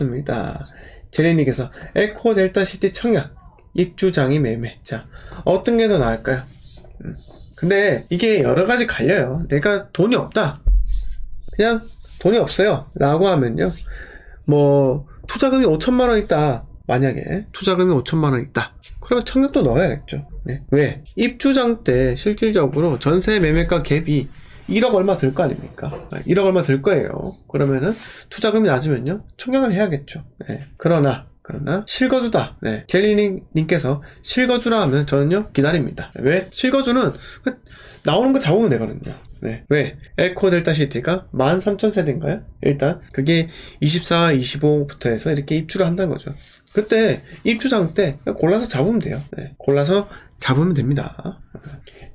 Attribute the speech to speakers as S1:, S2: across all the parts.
S1: 입니다. 제리님께서 에코 델타 시티 청약 입주장이 매매. 자, 어떤 게 더 나을까요? 근데 이게 여러 가지 갈려요. 내가 돈이 없다, 그냥 돈이 없어요 라고 하면요, 뭐 투자금이 5천만 원 있다, 만약에 투자금이 5천만 원 있다, 그러면 청약도 넣어야겠죠. 네. 왜? 입주장 때 실질적으로 전세 매매가 갭이 1억 얼마 들 거 아닙니까? 1억 얼마 들 거예요. 그러면은 투자금이 낮으면요, 청약을 해야겠죠. 네. 그러나 실거주다. 네. 젤리님께서 실거주라 하면 저는요, 기다립니다. 왜? 실거주는 나오는 거 잡으면 되거든요. 네. 왜? 에코 델타 시티가 13,000세대인가요? 일단 그게 24, 25부터 해서 이렇게 입주를 한다는 거죠. 그때 입주장 때 골라서 잡으면 돼요. 네. 골라서 잡으면 됩니다.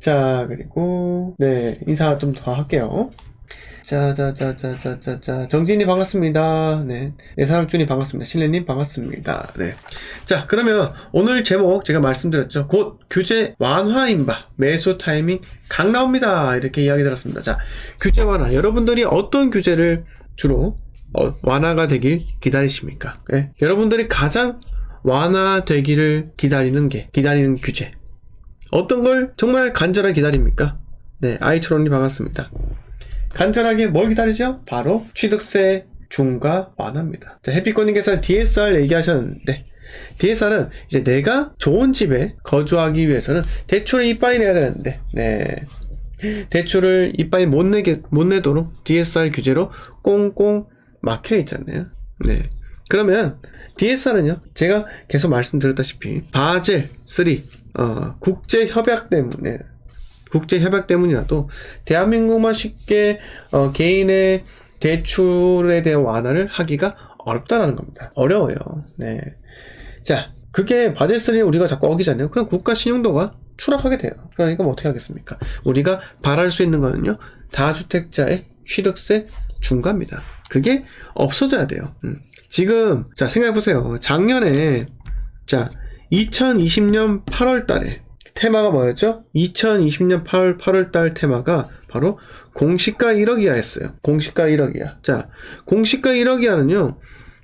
S1: 자, 그리고 네, 인사 좀 더 할게요. 자, 정진이 반갑습니다. 네. 내사랑준이 반갑습니다. 신뢰님 반갑습니다. 네. 자, 그러면 오늘 제목 제가 말씀드렸죠. 곧 규제 완화인바 매수 타이밍 각 나옵니다. 이렇게 이야기 들었습니다. 자, 규제 완화. 여러분들이 어떤 규제를 주로 완화가 되길 기다리십니까? 네. 여러분들이 가장 완화되기를 기다리는 규제. 어떤 걸 정말 간절하게 기다립니까? 네, 아이초롱님 반갑습니다. 간절하게 뭘 기다리죠? 바로 취득세 중과 완화입니다. 자, 해피권님께서 DSR 얘기하셨는데, DSR은 이제 내가 좋은 집에 거주하기 위해서는 대출을 이빠이 내야 되는데, 네, 대출을 이빠이 못 내도록 DSR 규제로 꽁꽁 막혀 있잖아요. 네. 그러면 DSR은요, 제가 계속 말씀드렸다시피 바젤 3 국제 협약 때문이라도 대한민국만 쉽게 개인의 대출에 대한 완화를 하기가 어렵다라는 겁니다. 어려워요. 네. 자, 그게 바젤 3를 우리가 자꾸 어기잖아요. 그럼 국가 신용도가 추락하게 돼요. 그러니까 뭐 어떻게 하겠습니까? 우리가 바랄 수 있는 거는요, 다주택자의 취득세 중과입니다. 그게 없어져야 돼요. 지금 자, 생각해보세요. 작년에, 자, 2020년 8월 달에 테마가 뭐였죠? 2020년 8월 달 테마가 바로 공시가 1억 이하였어요. 공시가 1억 이하. 자, 공시가 1억 이하는요,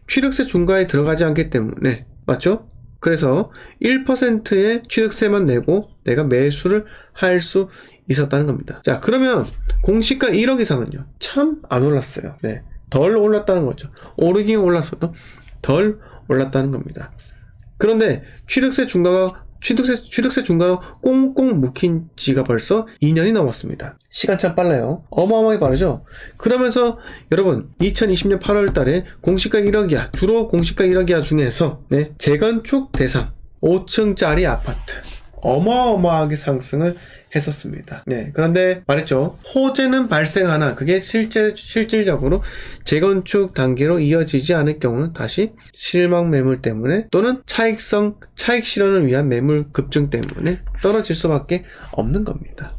S1: 취득세 중과에 들어가지 않기 때문에, 맞죠? 그래서 1%의 취득세만 내고 내가 매수를 할 수 있었다는 겁니다. 자, 그러면 공시가 1억 이상은요, 참 안 올랐어요. 네. 덜 올랐다는 거죠. 오르긴 올랐어도 덜 올랐다는 겁니다. 그런데 취득세 중과로 꽁꽁 묵힌 지가 벌써 2년이 넘었습니다. 시간 참 빨라요. 어마어마하게 빠르죠? 그러면서 여러분, 2020년 8월 달에 공시가 1억 이하, 주로 공시가 1억 이하 중에서, 네, 재건축 대상 5층짜리 아파트 어마어마하게 상승을 했었습니다. 네, 그런데 말했죠. 호재는 발생하나 그게 실질적으로 재건축 단계로 이어지지 않을 경우는 다시 실망 매물 때문에 또는 차익 실현을 위한 매물 급증 때문에 떨어질 수밖에 없는 겁니다.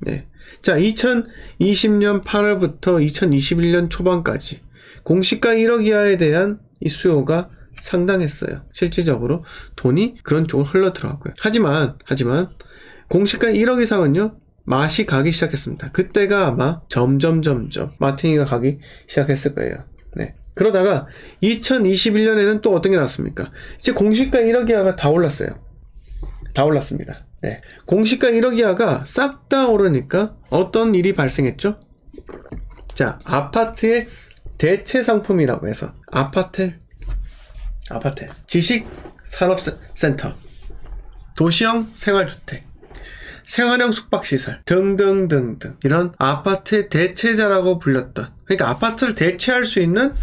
S1: 네. 자, 2020년 8월부터 2021년 초반까지 공시가 1억 이하에 대한 이 수요가 상당했어요. 실질적으로 돈이 그런 쪽으로 흘러들어가고요. 하지만 공시가 1억 이상은요, 맛이 가기 시작했습니다. 그때가 아마 점점 마탱이가 가기 시작했을 거예요. 네. 그러다가 2021년에는 또 어떤 게 나왔습니까? 이제 공시가 1억 이하가 다 올랐어요. 다 올랐습니다. 네. 공시가 1억 이하가 싹 다 오르니까 어떤 일이 발생했죠? 자, 아파트의 대체 상품이라고 해서 아파트, 지식산업센터, 도시형 생활주택, 생활형 숙박시설 등등등등, 이런 아파트의 대체자라고 불렸던, 그러니까 아파트를 대체할 수 있는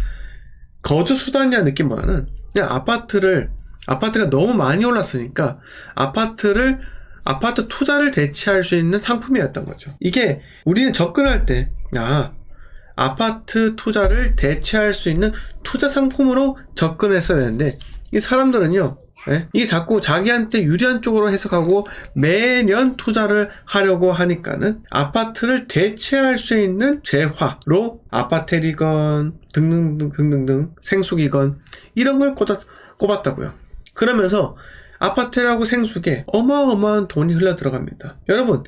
S1: 거주수단이라는 느낌보다는 그냥 아파트가 너무 많이 올랐으니까 아파트 투자를 대체할 수 있는 상품이었던 거죠. 이게 우리는 접근할 때, 아파트 투자를 대체할 수 있는 투자 상품으로 접근했어야 되는데, 이 사람들은요, 이게 자꾸 자기한테 유리한 쪽으로 해석하고 매년 투자를 하려고 하니까는 아파트를 대체할 수 있는 재화로 아파텔이건 등등등 생수기건 이런 걸 꼽았다고요. 그러면서 아파텔하고 생수기에 어마어마한 돈이 흘러 들어갑니다. 여러분,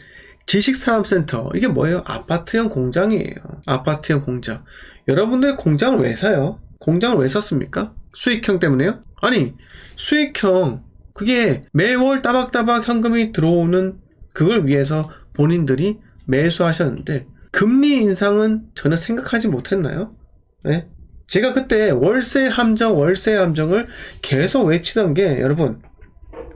S1: 지식산업센터, 이게 뭐예요? 아파트형 공장이에요. 아파트형 공장. 여러분들 공장을 왜 사요? 공장을 왜 썼습니까? 수익형 때문에요? 아니, 수익형, 그게 매월 따박따박 현금이 들어오는 그걸 위해서 본인들이 매수하셨는데 금리 인상은 전혀 생각하지 못했나요? 네? 제가 그때 월세 함정을 계속 외치던 게 여러분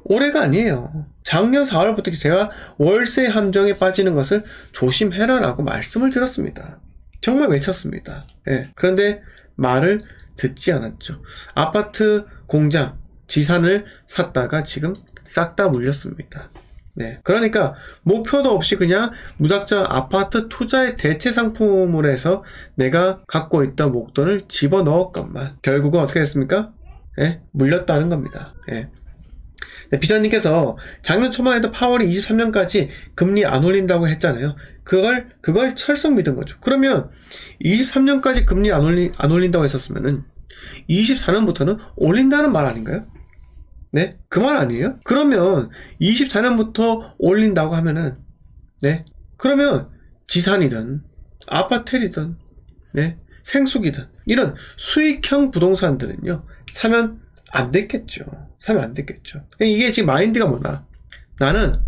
S1: 올해가 아니에요. 작년 4월부터 제가 월세 함정에 빠지는 것을 조심해라 라고 말씀을 드렸습니다. 정말 외쳤습니다. 네. 그런데 말을 듣지 않았죠. 아파트 공장 지산을 샀다가 지금 싹 다 물렸습니다. 네. 그러니까 목표도 없이 그냥 무작정 아파트 투자의 대체 상품으로 해서 내가 갖고 있던 목돈을 집어넣었건만 결국은 어떻게 됐습니까? 네. 물렸다는 겁니다. 네. 네, 비전님께서 작년 초만 해도 8월이 23년까지 금리 안 올린다고 했잖아요. 그걸 철썩 믿은 거죠. 그러면 23년까지 금리 안 올린다고 했었으면은 24년부터는 올린다는 말 아닌가요? 네? 그 말 아니에요? 그러면 24년부터 올린다고 하면은 네? 그러면 지산이든 아파텔이든 네? 생수기든 이런 수익형 부동산들은요 사면 안 됐겠죠. 이게 지금 마인드가 뭐냐? 나는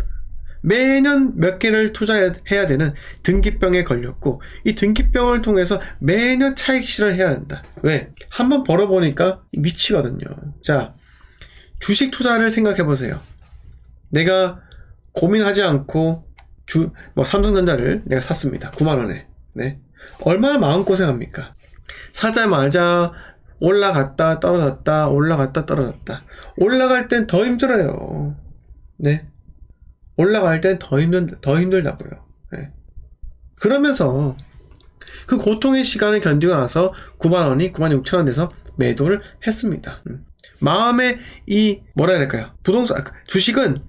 S1: 매년 몇 개를 투자해야 되는 등기병에 걸렸고 이 등기병을 통해서 매년 차익 실현을 해야 한다. 왜? 한번 벌어보니까 미치거든요. 자, 주식 투자를 생각해 보세요. 내가 고민하지 않고 삼성전자를 내가 샀습니다. 9만원에. 네. 얼마나 마음고생합니까? 사자마자 올라갔다 떨어졌다 올라갈 땐 더 힘들어요. 네. 올라갈 땐 더 힘들다고요. 네. 그러면서 그 고통의 시간을 견디고 나서 9만원이 96,000원 돼서 매도를 했습니다. 마음에 뭐라 해야 될까요? 주식은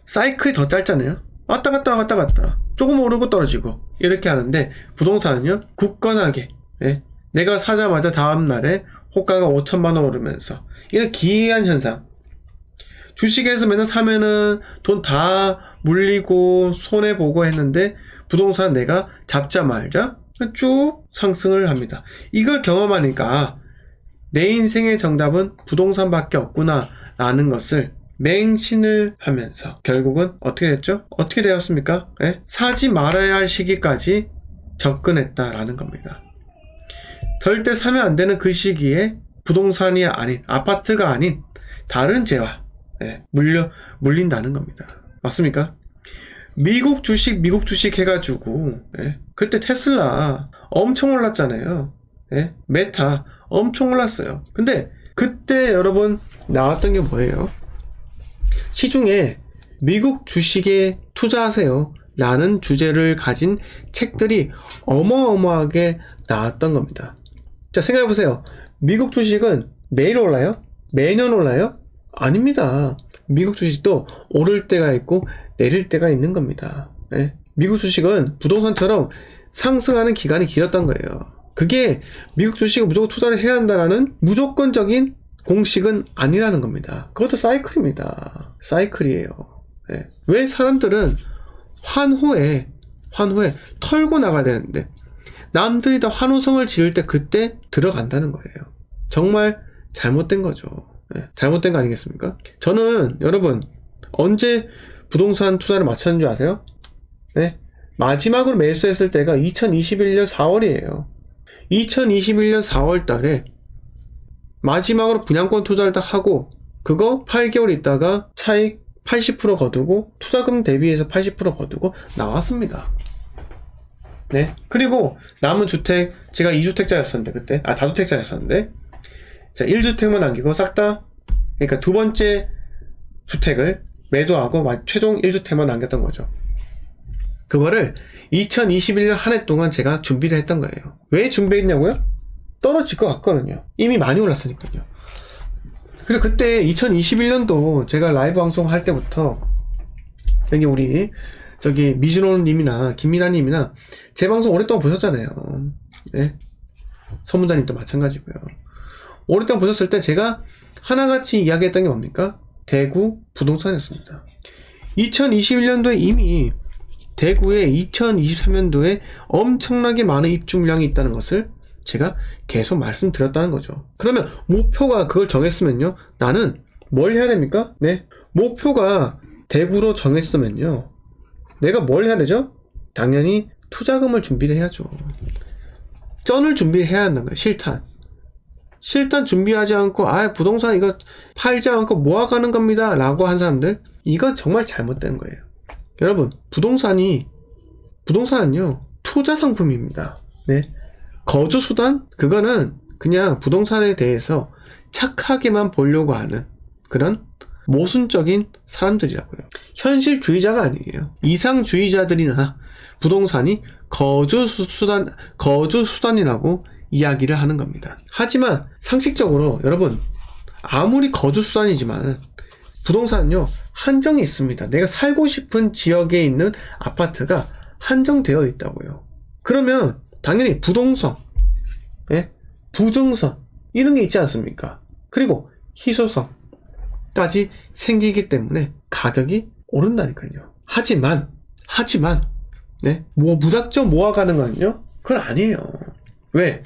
S1: 사이클이 더 짧잖아요. 왔다 갔다 조금 오르고 떨어지고 이렇게 하는데 부동산은요 굳건하게 네? 내가 사자마자 다음날에 호가가 5천만원 오르면서 이런 기이한 현상. 주식에서 맨날 사면은 돈 다 물리고 손해보고 했는데 부동산 내가 잡자마자 쭉 상승을 합니다. 이걸 경험하니까 내 인생의 정답은 부동산밖에 없구나 라는 것을 맹신을 하면서 결국은 어떻게 됐죠? 어떻게 되었습니까? 네? 사지 말아야 할 시기까지 접근했다라는 겁니다. 절대 사면 안 되는 그 시기에 부동산이 아닌 아파트가 아닌 다른 재화 네, 물린다는 겁니다. 맞습니까? 미국 주식 해가지고 네, 그때 테슬라 엄청 올랐잖아요. 네, 메타 엄청 올랐어요. 근데 그때 여러분 나왔던 게 뭐예요? 시중에 미국 주식에 투자하세요 라는 주제를 가진 책들이 어마어마하게 나왔던 겁니다. 자, 생각해보세요. 미국 주식은 매일 올라요? 매년 올라요? 아닙니다. 미국 주식도 오를 때가 있고 내릴 때가 있는 겁니다. 네? 미국 주식은 부동산처럼 상승하는 기간이 길었던 거예요. 그게 미국 주식을 무조건 투자를 해야 한다는 무조건적인 공식은 아니라는 겁니다. 그것도 사이클입니다. 사이클이에요. 네. 왜 사람들은 환호에 털고 나가야 되는데 남들이 다 환호성을 지을 때 그때 들어간다는 거예요. 정말 잘못된 거죠. 네. 잘못된 거 아니겠습니까? 저는 여러분 언제 부동산 투자를 마쳤는 줄 아세요? 네. 마지막으로 매수했을 때가 2021년 4월이에요. 2021년 4월 달에 마지막으로 분양권 투자를 딱 하고 그거 8개월 있다가 차익 80% 거두고 투자금 대비해서 80% 거두고 나왔습니다. 네. 그리고 남은 주택 제가 2주택자였었는데 그때 다주택자였었는데 자 1주택만 남기고 싹 다 그러니까 두 번째 주택을 매도하고 최종 1주택만 남겼던 거죠. 그거를 2021년 한 해 동안 제가 준비를 했던 거예요. 왜 준비했냐고요? 떨어질 것 같거든요. 이미 많이 올랐으니까요. 그리고 그때 2021년도 제가 라이브 방송 할 때부터 여기 우리 미준호님이나 김민아님이나 제 방송 오랫동안 보셨잖아요. 네? 서문자님도 마찬가지고요. 오랫동안 보셨을 때 제가 하나같이 이야기했던 게 뭡니까? 대구 부동산이었습니다. 2021년도에 이미 대구에 2023년도에 엄청나게 많은 입주물량이 있다는 것을 제가 계속 말씀드렸다는 거죠. 그러면 목표가 그걸 정했으면요, 나는 뭘 해야 됩니까? 네, 목표가 대구로 정했으면요, 내가 뭘 해야 되죠? 당연히 투자금을 준비를 해야죠. 쩐을 준비해야 한다는 거예요. 실탄 준비하지 않고 부동산 이거 팔지 않고 모아가는 겁니다 라고 한 사람들, 이건 정말 잘못된 거예요. 여러분, 부동산은요 투자 상품입니다. 네, 거주수단, 그거는 그냥 부동산에 대해서 착하게만 보려고 하는 그런 모순적인 사람들이라고요. 현실주의자가 아니에요. 이상주의자들이나 부동산이 거주수단이라고 이야기를 하는 겁니다. 하지만 상식적으로 여러분, 아무리 거주수단이지만 부동산은요 한정이 있습니다. 내가 살고 싶은 지역에 있는 아파트가 한정되어 있다고요. 그러면 당연히 부동성, 부증성 이런 게 있지 않습니까? 그리고 희소성까지 생기기 때문에 가격이 오른다니까요. 하지만 무작정 모아가는 거는요, 그건 아니에요. 왜?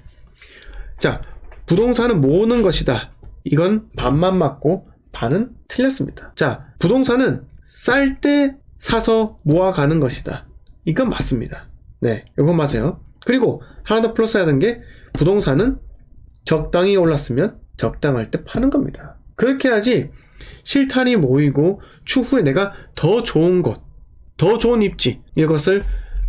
S1: 자, 부동산은 모으는 것이다. 이건 반만 맞고 반은 틀렸습니다. 자, 부동산은 쌀 때 사서 모아가는 것이다. 이건 맞습니다. 네, 이건 맞아요. 그리고 하나 더 플러스 해야 하는 게, 부동산은 적당히 올랐으면 적당할 때 파는 겁니다. 그렇게 해야지 실탄이 모이고 추후에 내가 더 좋은 곳, 더 좋은 입지, 이것을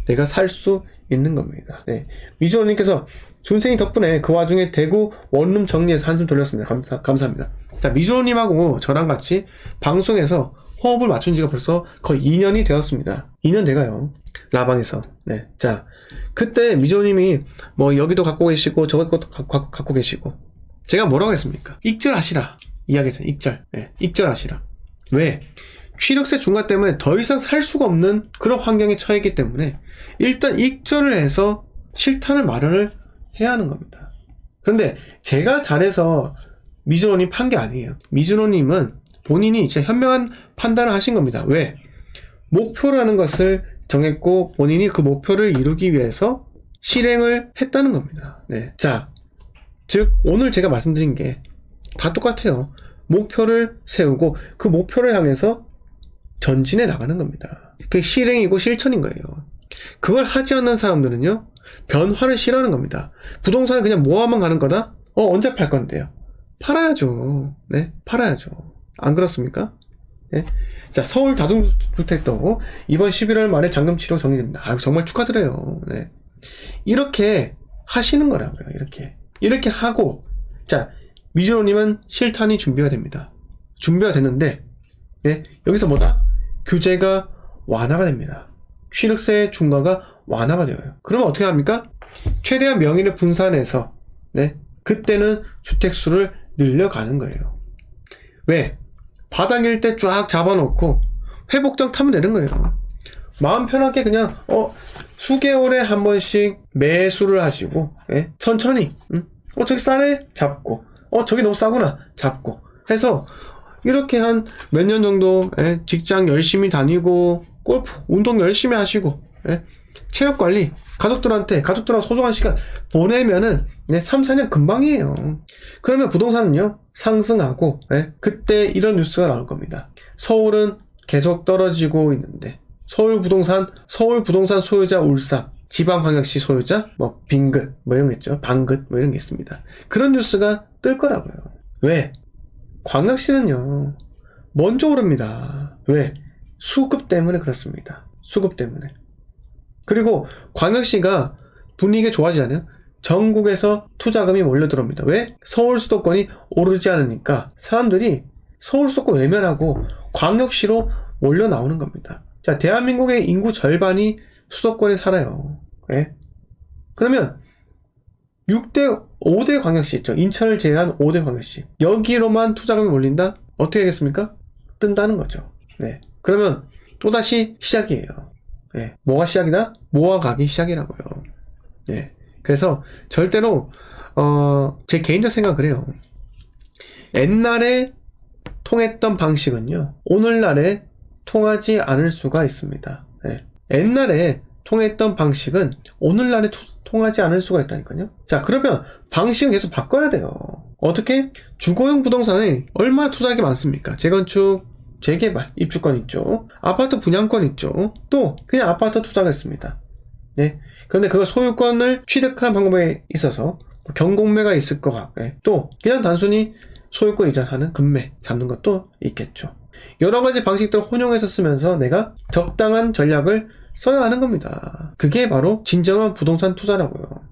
S1: 내가 살 수 있는 겁니다. 네, 미주호님께서 준생이 덕분에 그 와중에 대구 원룸 정리해서 한숨 돌렸습니다. 감사합니다. 자, 미주호님하고 저랑 같이 방송에서 호흡을 맞춘 지가 벌써 거의 2년이 되었습니다. 2년 돼가요. 라방에서. 네. 자, 그때 미주호님이 뭐 여기도 갖고 계시고 저것도 갖고 계시고, 제가 뭐라고 했습니까? 익절하시라 이야기했잖아요. 익절. 네, 익절하시라. 왜? 취득세 중과 때문에 더 이상 살 수가 없는 그런 환경에 처했기 때문에 일단 익절을 해서 실탄을 마련을 해야 하는 겁니다. 그런데 제가 잘해서 미주노님 판 게 아니에요. 미주노님은 본인이 진짜 현명한 판단을 하신 겁니다. 왜? 목표라는 것을 정했고 본인이 그 목표를 이루기 위해서 실행을 했다는 겁니다. 네. 자, 즉 오늘 제가 말씀드린 게 다 똑같아요. 목표를 세우고 그 목표를 향해서 전진해 나가는 겁니다. 그게 실행이고 실천인 거예요. 그걸 하지 않는 사람들은요, 변화를 싫어하는 겁니다. 부동산을 그냥 모아만 가는 거다? 언제 팔 건데요? 팔아야죠. 네, 팔아야죠. 안 그렇습니까? 네? 자, 서울 다중주택도 이번 11월 말에 잔금 치료 정리됩니다. 정말 축하드려요. 네. 이렇게 하시는 거라고요. 이렇게 하고, 자, 미주호님은 실탄이 준비가 됩니다. 준비가 됐는데, 네, 여기서 뭐다? 규제가 완화가 됩니다. 취득세 중과가 완화가 되어요. 그러면 어떻게 합니까? 최대한 명의를 분산해서, 네, 그때는 주택수를 늘려가는 거예요. 왜? 바닥일 때 쫙 잡아놓고 회복장 타면 되는 거예요. 마음 편하게 그냥 수개월에 한 번씩 매수를 하시고, 천천히, 저기 싸네? 잡고, 저기 너무 싸구나? 잡고 해서 이렇게 한 몇 년 정도 직장 열심히 다니고 골프 운동 열심히 하시고 체력 관리 가족들하고 소중한 시간 보내면은 3, 4년 금방이에요. 그러면 부동산은요 상승하고, 그때 이런 뉴스가 나올 겁니다. 서울은 계속 떨어지고 있는데 서울 부동산 소유자 울산, 지방광역시 소유자 빙긋 이런 게 있죠. 방긋 이런 게 있습니다. 그런 뉴스가 뜰 거라고요. 왜? 광역시는요 먼저 오릅니다. 왜? 수급 때문에 그렇습니다. 수급 때문에. 그리고 광역시가 분위기가 좋아지잖아요. 전국에서 투자금이 몰려 들어옵니다. 왜? 서울 수도권이 오르지 않으니까 사람들이 서울 수도권 외면하고 광역시로 몰려 나오는 겁니다. 자, 대한민국의 인구 절반이 수도권에 살아요. 그러면 5대 광역시 있죠. 인천을 제외한 5대 광역시. 여기로만 투자금이 몰린다? 어떻게 되겠습니까? 뜬다는 거죠. 네. 그러면 또다시 시작이에요. 뭐가 시작이다? 모아가기 시작이라고요. 그래서 절대로 제 개인적 생각은 그래요. 옛날에 통했던 방식은요 오늘날에 통하지 않을 수가 있습니다. 옛날에 통했던 방식은 오늘날에 통하지 않을 수가 있다니까요. 자, 그러면 방식은 계속 바꿔야 돼요. 어떻게? 주거용 부동산이 얼마나 투자하기 많습니까? 재건축, 재개발, 입주권 있죠. 아파트 분양권 있죠. 또 그냥 아파트 투자하겠습니다. 네. 그런데 그 소유권을 취득하는 방법에 있어서 경공매가 있을 것 같고, 또 그냥 단순히 소유권 이전하는 금매 잡는 것도 있겠죠. 여러 가지 방식들을 혼용해서 쓰면서 내가 적당한 전략을 써야 하는 겁니다. 그게 바로 진정한 부동산 투자라고요.